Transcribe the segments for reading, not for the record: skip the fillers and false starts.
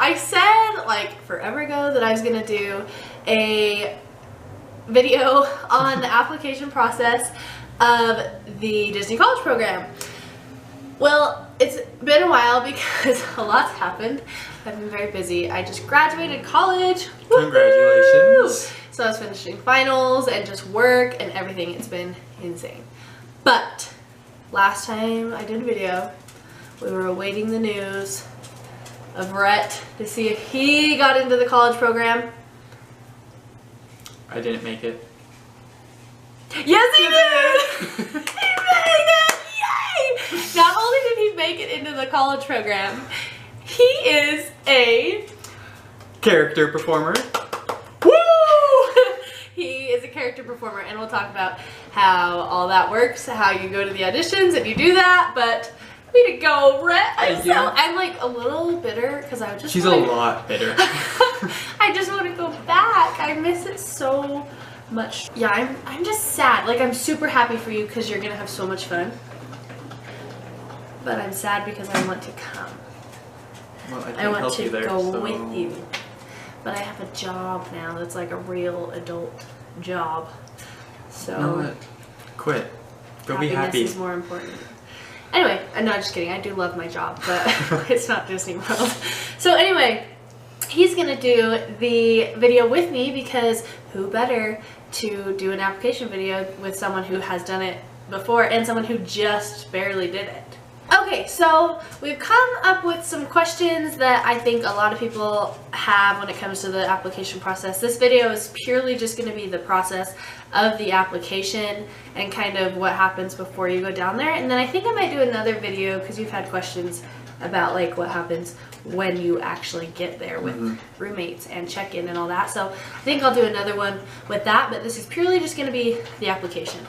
I said like forever ago that I was gonna do a video on the application process of the Disney College program. Well, it's been a while because a lot's happened. I've been very busy. I just graduated college. Congratulations. So I was finishing finals and just work and everything. It's been insane. But last time I did a video, we were awaiting the news of Rhett to see if he got into the college program. I didn't make it. Yes, he did! He made it! Yay! Not only did he make it into the college program, he is a Character performer. woo! He is a character performer, and we'll talk about how all that works, how you go to the auditions and you do that, but way to go, Rhett. I'm like a little bitter because I just She's a lot bitter. I just want to go back. I miss it so much. Yeah, I'm just sad. Like, I'm super happy for you because you're gonna have so much fun, but I'm sad because I want to come. Well, I want help to you there, go so... with you, but I have a job now that's like a real adult job. So No, quit. Go be happy. Happiness is more important. Anyway, I'm not just kidding. I do love my job, but it's not Disney World. So anyway, he's gonna do the video with me because who better to do an application video with someone who has done it before and someone who just barely did it. Okay, so we've come up with some questions that I think a lot of people have when it comes to the application process. This video is purely just going to be the process of the application and kind of what happens before you go down there. And then I think I might do another video because you've had questions about like what happens when you actually get there with roommates and check-in and all that. So I think I'll do another one with that, but this is purely just going to be the application.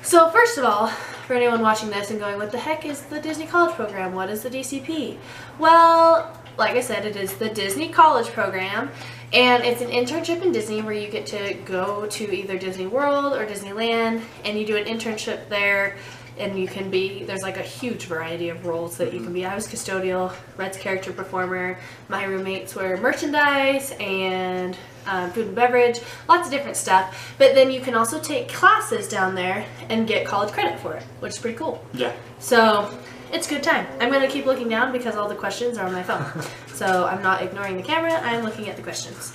So first of all, for anyone watching this and going, what the heck is the Disney College Program? What is the DCP? Well, like I said, it is the Disney College Program, and it's an internship in Disney where you get to go to either Disney World or Disneyland, and you do an internship there, and you can be, there's like a huge variety of roles that you can be. I was custodial, Red's character performer, my roommates were merchandise and food and beverage, lots of different stuff. But then you can also take classes down there and get college credit for it, which is pretty cool. Yeah. So it's a good time. I'm going to keep looking down because all the questions are on my phone. So I'm not ignoring the camera, I'm looking at the questions.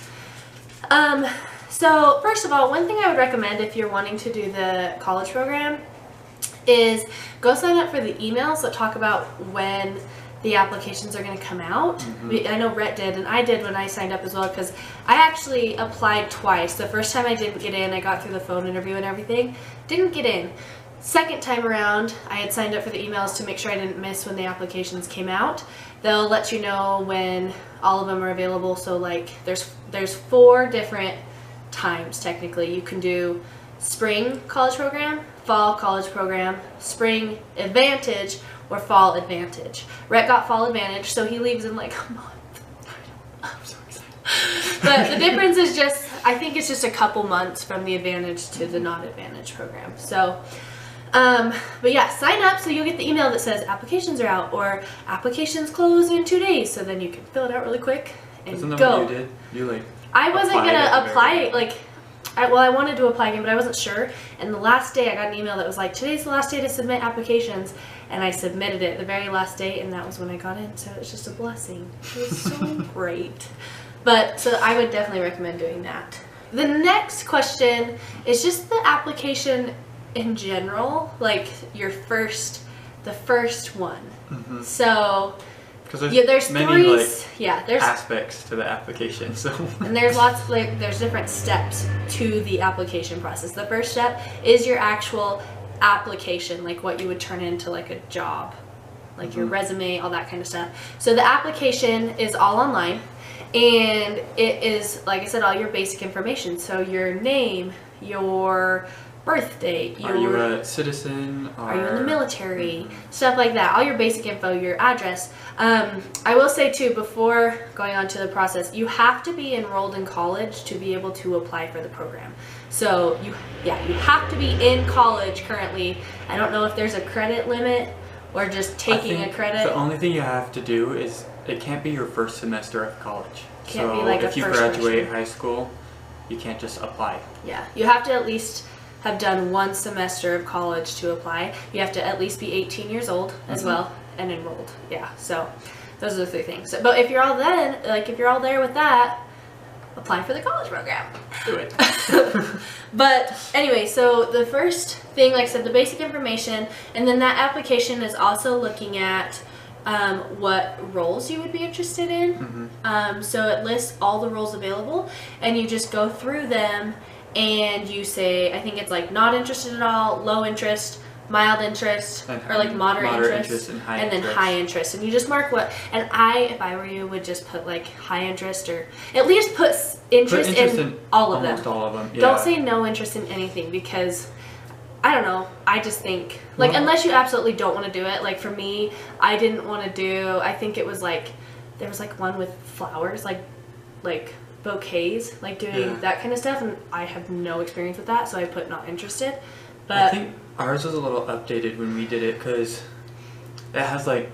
So first of all, one thing I would recommend if you're wanting to do the college program is go sign up for the emails that talk about when the applications are going to come out. I know Rhett did, and I did when I signed up as well, because I actually applied twice. The first time I didn't get in, I got through the phone interview and everything, didn't get in. Second time around, I had signed up for the emails to make sure I didn't miss when the applications came out. They'll let you know when all of them are available. So like there's 4 different times technically. You can do spring college program, fall college program, spring advantage, or fall advantage. Rhett got fall advantage, so he leaves in like a month. I'm so excited. But the difference is just, I think it's just a couple months from the advantage to the not advantage program. So, but yeah, sign up so you'll get the email that says applications are out or applications close in 2 days. So then you can fill it out really quick and Isn't that go. what you did? You like I wasn't gonna apply like. I wanted to apply again, but I wasn't sure. And the last day I got an email that was like, today's the last day to submit applications. And I submitted it the very last day, and that was when I got in. So it's just a blessing. It was so great. But so I would definitely recommend doing that. The next question is just the application in general, like the first one. So there's many 3 aspects to the application, so and there's there's different steps to the application process. The first step is your actual application, like what you would turn into like a job, like your resume, all that kind of stuff. So the application is all online, and it is, like I said, all your basic information. So your name, your birth date, are you a citizen, or are you in the military, stuff like that, all your basic info, your address. I will say too, before going on to the process, you have to be enrolled in college to be able to apply for the program. So you have to be in college currently. I don't know if there's a credit limit or just taking a credit? The only thing you have to do is it can't be your first semester of college. Can't so be like if a you first graduate semester. high school, you can't just apply. Yeah, you have to at least have done one semester of college to apply. You have to at least be 18 years old as well and enrolled. Yeah, so those are the 3 things. But if you're all then, like if you're all there with that, apply for the college program. Do it. But anyway, so the first thing, like I said, the basic information, and then that application is also looking at what roles you would be interested in. So it lists all the roles available, and you just go through them and you say, I think it's like not interested at all, low interest, mild interest, or like moderate interest and high and then interest. high interest. And you just mark what, and if I were you, would just put like high interest, or at least put interest in all of them. Almost all of them, yeah. Don't say no interest in anything, because I don't know, I just think, like, unless you absolutely don't want to do it. Like for me, I didn't want to do, I think it was like, there was like one with flowers, like bouquets, like doing that kind of stuff, and I have no experience with that, so I put not interested. But I think ours was a little updated when we did it, because it has like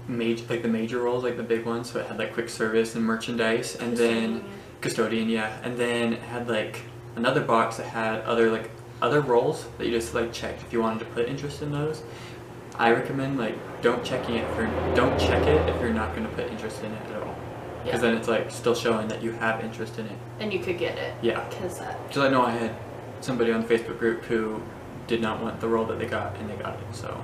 the major roles, like the big ones. So it had like quick service and merchandise, and then custodian, and then it had like another box that had other roles that you just like checked if you wanted to put interest in those. I recommend like don't check it if you're not going to put interest in it at all, because then it's like still showing that you have interest in it, and you could get it. Yeah. Because Because I know I had somebody on the Facebook group who did not want the role that they got, and they got it. So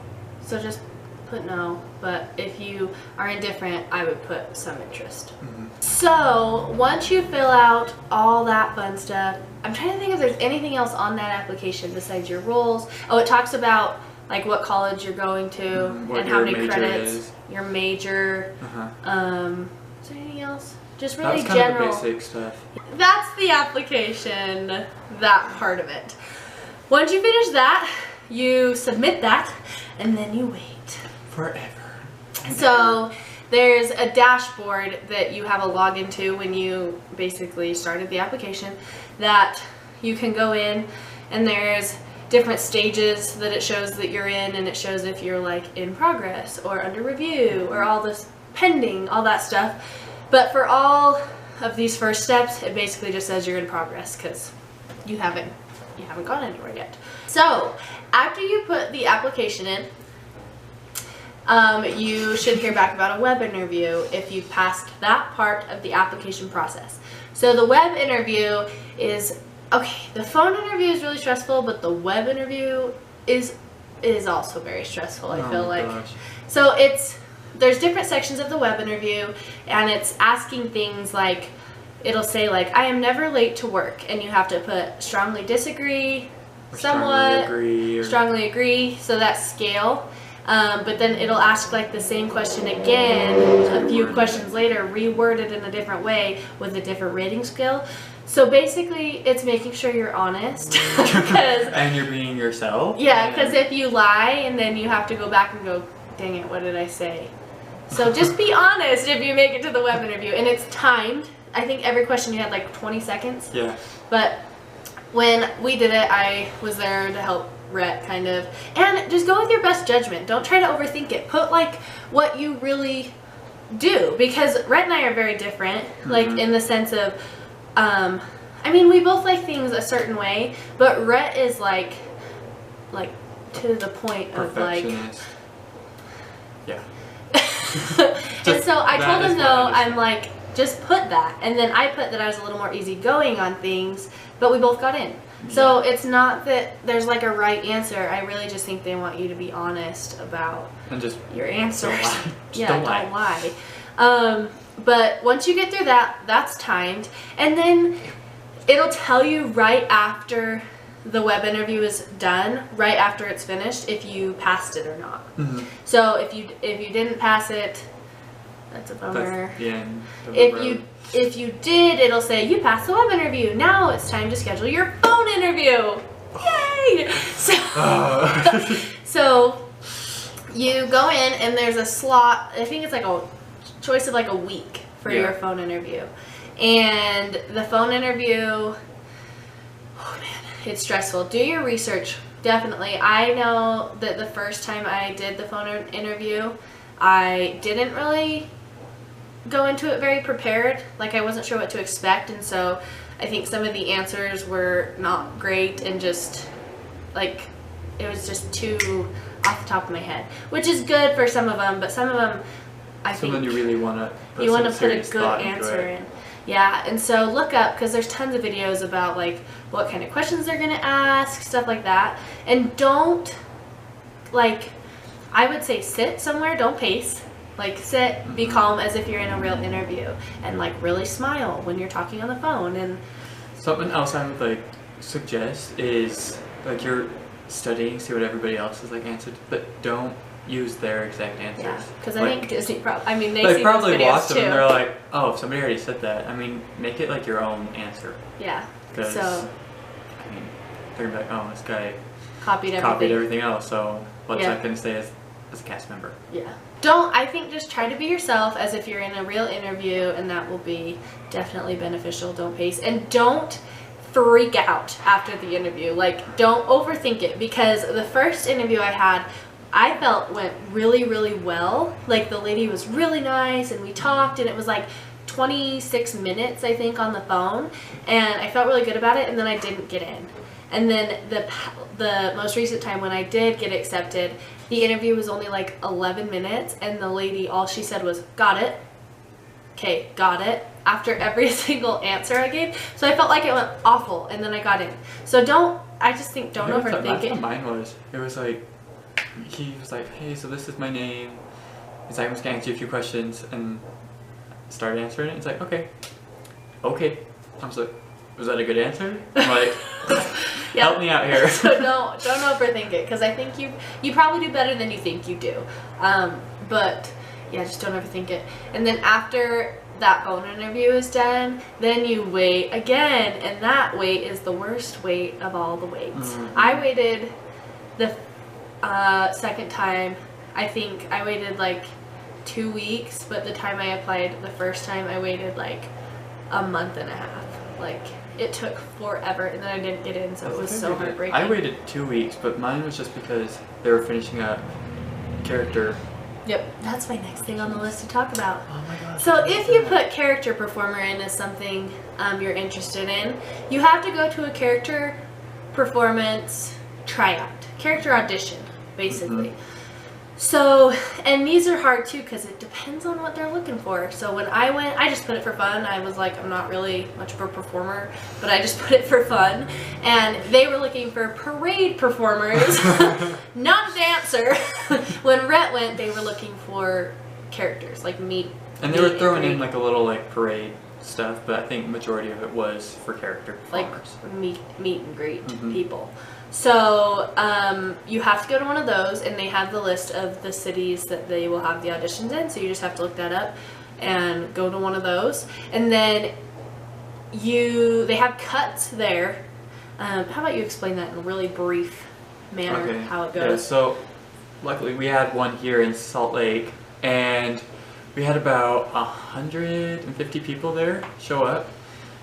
just put no, but if you are indifferent, I would put some interest. So once you fill out all that fun stuff, I'm trying to think if there's anything else on that application besides your roles. Oh, it talks about like what college you're going to and how many credits, your major. Is there anything else? Just really that's kind general. of the basic stuff. That's the application, that part of it. Once you finish that, you submit that, and then you wait. Forever. So there's a dashboard that you have a login to when you basically started the application that you can go in, and there's different stages that it shows that you're in, and it shows if you're like in progress or under review or all this pending, all that stuff. But for all of these first steps, it basically just says you're in progress, because you haven't gone anywhere yet. So after you put the application in, you should hear back about a web interview if you passed that part of the application process. So the web interview is, okay, the phone interview is really stressful, but the web interview is also very stressful, I feel like. Gosh. So there's different sections of the web interview, and it's asking things like, it'll say like, I am never late to work, and you have to put strongly disagree, Or somewhat, strongly agree, so that's scale. But then it'll ask like the same question again a few questions later, reworded in a different way with a different rating scale. So basically it's making sure you're honest. and you're being yourself. Yeah, because if you lie and then you have to go back and go, dang it, what did I say? So just be honest if you make it to the web interview, and it's timed. I think every question you had like 20 seconds. Yeah. But when we did it, I was there to help Rhett, kind of. And just go with your best judgment. Don't try to overthink it. Put like what you really do, because Rhett and I are very different, like in the sense of, I mean, we both like things a certain way, but Rhett is like to the point of like. Yeah. And so I told him though, I'm like, just put that, and then I put that I was a little more easygoing on things, but we both got in. So it's not that there's like a right answer. I really just think they want you to be honest about and just your answers. Don't lie. Yeah, don't lie. But once you get through that, that's timed, and then it'll tell you right after the web interview is done, right after it's finished, if you passed it or not. So if you didn't pass it, that's a bummer. That's the end of the road. If you did, it'll say you passed the web interview. Now it's time to schedule your phone interview. Yay! So you go in, and there's a slot. I think it's like a choice of like a week for your phone interview. And the phone interview, oh man, it's stressful. Do your research definitely. I know that the first time I did the phone interview, I didn't really go into it very prepared. Like, I wasn't sure what to expect, and so I think some of the answers were not great and just, like, it was just too off the top of my head, which is good for some of them, but some of them, I think you really want to put a good answer in. Yeah, and so look up, because there's tons of videos about, like, what kind of questions they're going to ask, stuff like that. And don't, like, I would say sit somewhere, don't pace. Like, sit, be calm as if you're in a real interview, and, like, really smile when you're talking on the phone. And something else I would, like, suggest is, like, you're studying, see what everybody else has, like, answered, but don't use their exact answers. Yeah, because like, I think Disney I mean, they see probably those videos watch them too. and they're like, oh, if somebody already said that. I mean, make it like your own answer. Yeah. Because, So I mean, they're gonna be like, oh, this guy copied everything else, so what's Yeah. that gonna say as a cast member? Yeah. I think just try to be yourself as if you're in a real interview, and that will be definitely beneficial. Don't pace, and don't freak out after the interview. Like, don't overthink it, because the first interview I had, I felt went really, really well. Like, the lady was really nice, and we talked, and it was like 26 minutes, I think, on the phone, and I felt really good about it, and then I didn't get in. And then the most recent time when I did get accepted, the interview was only like 11 minutes, and the lady, all she said was, got it. Okay, got it. After every single answer I gave. So I felt like it went awful, and then I got in. So I just think don't overthink That's it. what mine was. It was like, he was like, hey, so this is my name. He's like, I'm just gonna answer you a few questions, and started answering it. It's like, okay. I'm just like, was that a good answer? I'm like, help me out here. So don't overthink it, because I think you probably do better than you think you do. But yeah, just don't overthink it. And then after that phone interview is done, then you wait again, and that wait is the worst wait of all the waits. Mm-hmm. I waited the second time, I think I waited like 2 weeks, but the time I applied the first time, I waited like a month and a half. Like, it took forever, and then I didn't get in, so it was so heartbreaking. I waited 2 weeks, but mine was just because they were finishing up character. Yep, that's my next thing on the list to talk about. Oh my god. So if you put character performer in as something you're interested in, you have to go to a character performance tryout, character audition, basically. Mm-hmm. So, and these are hard too, because it depends on what they're looking for. So when I went, I just put it for fun. I was like, I'm not really much of a performer, but I just put it for fun. And they were looking for parade performers, not a dancer. When Rhett went, they were looking for characters, like meet. And they were throwing in like a little like parade stuff, but I think majority of it was for character performers. Like meet and greet people. So you have to go to one of those, and they have the list of the cities that they will have the auditions in, so you just have to look that up and go to one of those. And then they have cuts there. How about you explain that in a really brief manner, how it goes? Yeah, so luckily we had one here in Salt Lake, and we had about 150 people there show up,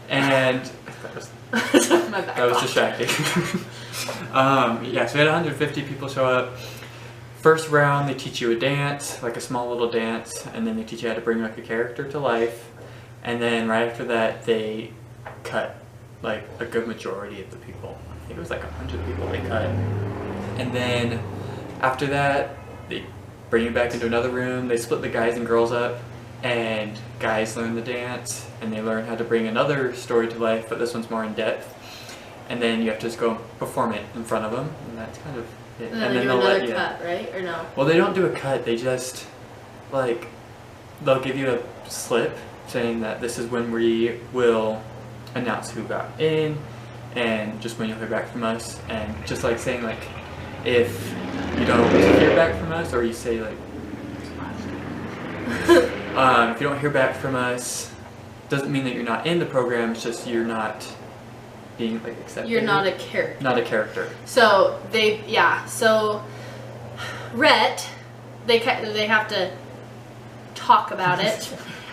and that was distracting. Yeah, so we had 150 people show up. First round, they teach you a dance, like a small little dance, and then they teach you how to bring like a character to life. And then right after that, they cut like a good majority of the people. I think it was like 100 people they cut. And then after that, they bring you back into another room. They split the guys and girls up, and guys learn the dance, and they learn how to bring another story to life, but this one's more in depth. And then you have to just go perform it in front of them, and that's kind of it. And then they'll let you cut, right? Or no? Well, they don't do a cut. They just like they'll give you a slip saying that this is when we will announce who got in, and just when you'll hear back from us, and just like saying like if you don't hear back from us, or you say like if you don't hear back from us, doesn't mean that you're not in the program. It's just you're not being like accepted. You're not a character. Not a character. So so Rhett, they have to talk about it,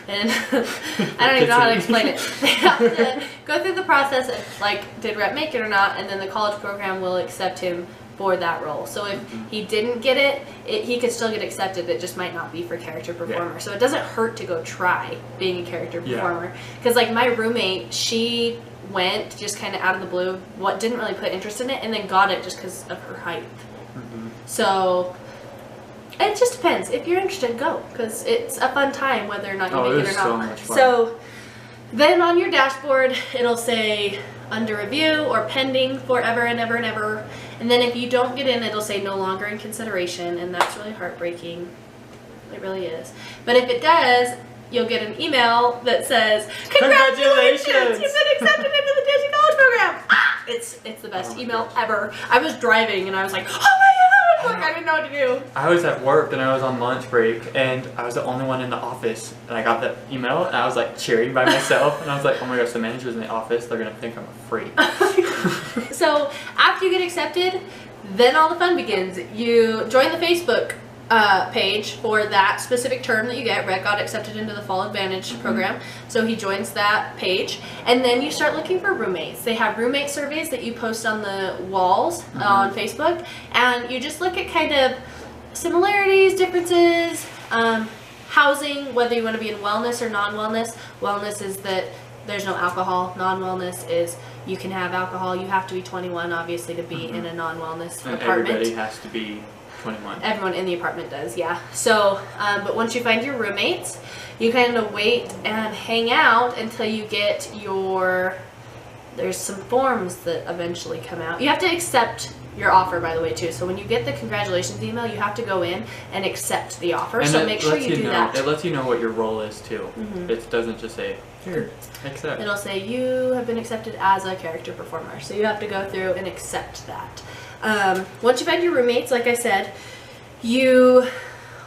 and I don't even know how to explain it. They have to go through the process of like, did Rhett make it or not, and then the college program will accept him for that role. So if he didn't get it, he could still get accepted. It just might not be for character performer. So it doesn't hurt to go try being a character performer. Because like my roommate, she went just kind of out of the blue, didn't really put interest in it, and then got it just because of her height. So it just depends. If you're interested, go, because it's a fun time whether or not you make it or not. So much fun. So then on your dashboard, it'll say under review or pending forever and ever and ever. And then if you don't get in, it'll say no longer in consideration, and that's really heartbreaking. It really is. But if it does, you'll get an email that says, congratulations! You've been accepted into the Disney College Program! Ah! It's the best email ever. I was driving and I was like, oh my god! Like, I didn't know what to do. I was at work and I was on lunch break and I was the only one in the office, and I got that email and I was like cheering by myself, and I was like, oh my gosh, the manager's in the office, they're gonna think I'm a freak. So after you get accepted, then all the fun begins. You join the Facebook page for that specific term that you get. Rhett got accepted into the Fall Advantage program, so he joins that page, and then you start looking for roommates. They have roommate surveys that you post on the walls on Facebook, and you just look at kind of similarities, differences, housing, whether you want to be in wellness or non-wellness. Wellness is that there's no alcohol. Non-wellness is you can have alcohol. You have to be 21, obviously, to be in a non-wellness and apartment. Everybody has to be 21. Everyone in the apartment does, yeah. So, but once you find your roommates, you kind of wait and hang out until you get there's some forms that eventually come out. You have to accept your offer, by the way, too. So when you get the congratulations email, you have to go in and accept the offer. And so make sure you do that. It lets you know what your role is, too. It doesn't just say, here, accept. It'll say you have been accepted as a character performer. So you have to go through and accept that. Once you find your roommates, like I said, you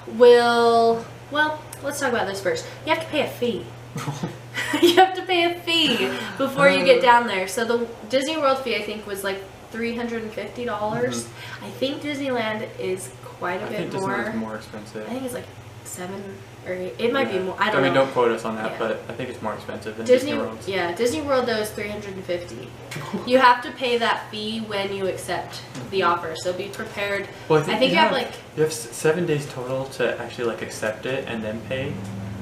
will, well, let's talk about this first. You have to pay a fee. You have to pay a fee before you get down there. So the Disney World fee, I think, was like $350. I think Disneyland is quite a bit more. I think Disneyland's more expensive. I think it's like 7 or 8. It might be more. I don't know. Don't quote us on that, but I think it's more expensive than Disney World. Yeah, Disney World though is $350. You have to pay that fee when you accept the offer, so be prepared. Well, I think you have you have 7 days total to actually like accept it and then pay,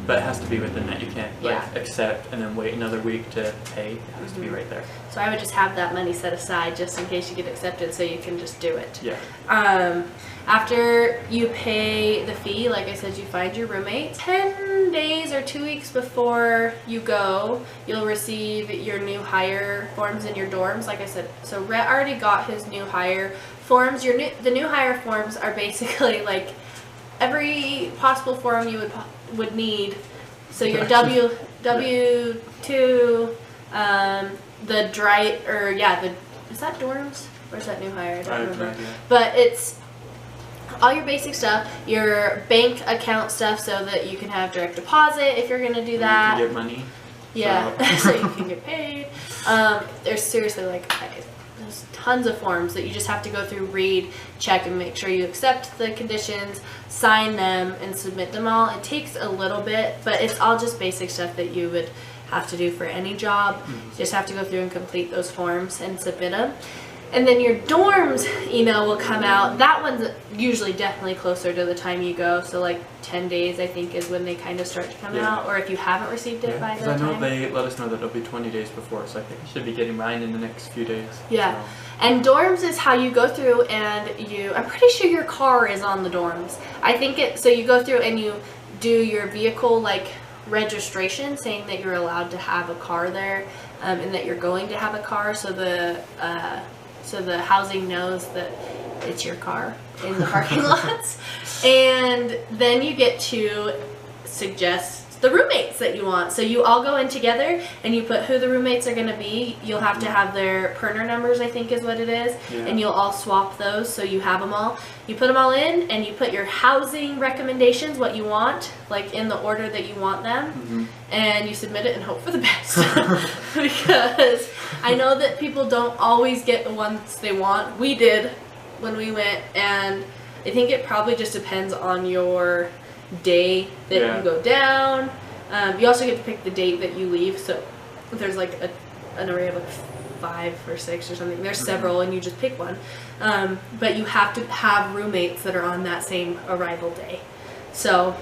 but it has to be within that. You can't accept and then wait another week to pay. It has to be right there. So I would just have that money set aside just in case you get accepted, so you can just do it. Yeah. After you pay the fee, like I said, you find your roommate. 10 days or 2 weeks before you go, you'll receive your new hire forms in your dorms. Like I said, so Rhett already got his new hire forms. The new hire forms are basically like every possible form you would need. So your W-2, the is that dorms or is that new hire? I don't remember. But it's all your basic stuff, your bank account stuff, so that you can have direct deposit if you're gonna do that. You can get money. Yeah, so you can get paid. There's seriously there's tons of forms that you just have to go through, read, check, and make sure you accept the conditions, sign them, and submit them all. It takes a little bit, but it's all just basic stuff that you would have to do for any job. You just have to go through and complete those forms and submit them. And then your dorms email will come out. That one's usually definitely closer to the time you go. So like 10 days, I think, is when they kind of start to come out. Or if you haven't received it by the time. Because I know they let us know that it'll be 20 days before. So I think I should be getting mine in the next few days. Yeah. So. And dorms is how you go through and I'm pretty sure your car is on the dorms. I think so you go through and you do your vehicle registration, saying that you're allowed to have a car there and that you're going to have a car. So the housing knows that it's your car in the parking lots. And then you get to suggest the roommates that you want. So you all go in together and you put who the roommates are going to be. You'll have to have their Perner numbers, I think is what it is. Yeah. And you'll all swap those so you have them all. You put them all in and you put your housing recommendations, what you want, like in the order that you want them. And you submit it and hope for the best. Because I know that people don't always get the ones they want. We did when we went, and I think it probably just depends on your day that you go down. You also get to pick the date that you leave, so there's an array of 5 or 6 or something. There's several, and you just pick one. But you have to have roommates that are on that same arrival day. So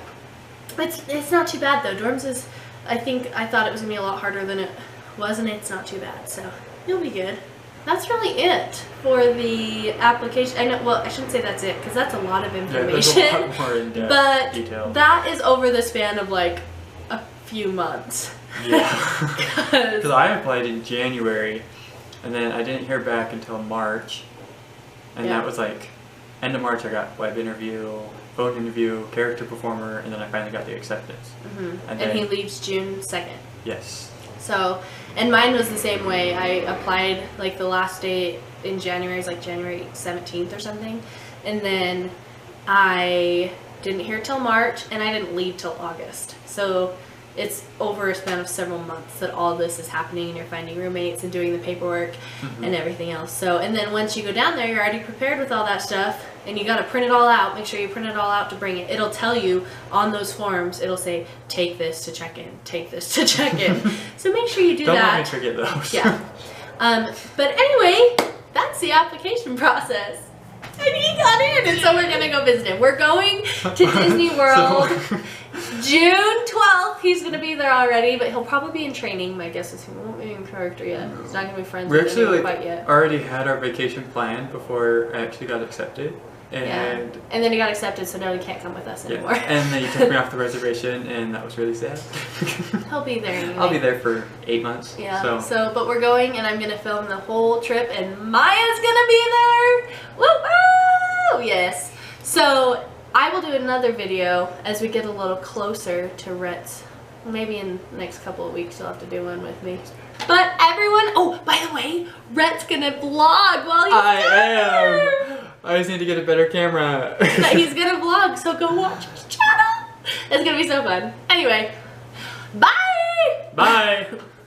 it's not too bad though. Dorms is, I thought it was gonna be a lot harder than it was, and it's not too bad. So you'll be good. That's really it for the application. I know, well, I shouldn't say that's it, because that's a lot of information. Yeah, there's a lot more in-depth but detail. that is over the span of like a few months. Yeah. Because I applied in January, and then I didn't hear back until March. And that was like, end of March I got web interview, phone interview, character performer, and then I finally got the acceptance. And he leaves June 2nd. Yes. So, and mine was the same way. I applied like the last day in January is like January 17th or something. And then I didn't hear till March, and I didn't leave till August. So it's over a span of several months that all this is happening, and you're finding roommates and doing the paperwork and everything else. So, and then once you go down there, you're already prepared with all that stuff, and you got to print it all out. Make sure you print it all out to bring it. It'll tell you on those forms, it'll say, take this to check in, take this to check in. So make sure you do that. Don't let me forget those. Yeah. But anyway, that's the application process. And he got in, and so we're going to go visit him. We're going to Disney World. June 12th, he's going to be there already, but he'll probably be in training. My guess is he won't be in character yet. He's not going to be friends with anyone quite yet. Already had our vacation planned before I actually got accepted. And and then he got accepted, so now he can't come with us anymore. And then he took me off the reservation, and that was really sad. He'll be there anyway. I'll be there for 8 months. Yeah. So, but we're going, and I'm going to film the whole trip, and Maya's going to be there. Woo woo! Yes. So I will do another video as we get a little closer to Rhett's. Maybe in the next couple of weeks you'll have to do one with me. But everyone, oh, by the way, Rhett's gonna vlog while he's there. I just need to get a better camera. He's gonna vlog, so go watch his channel. It's gonna be so fun. Anyway, bye! Bye!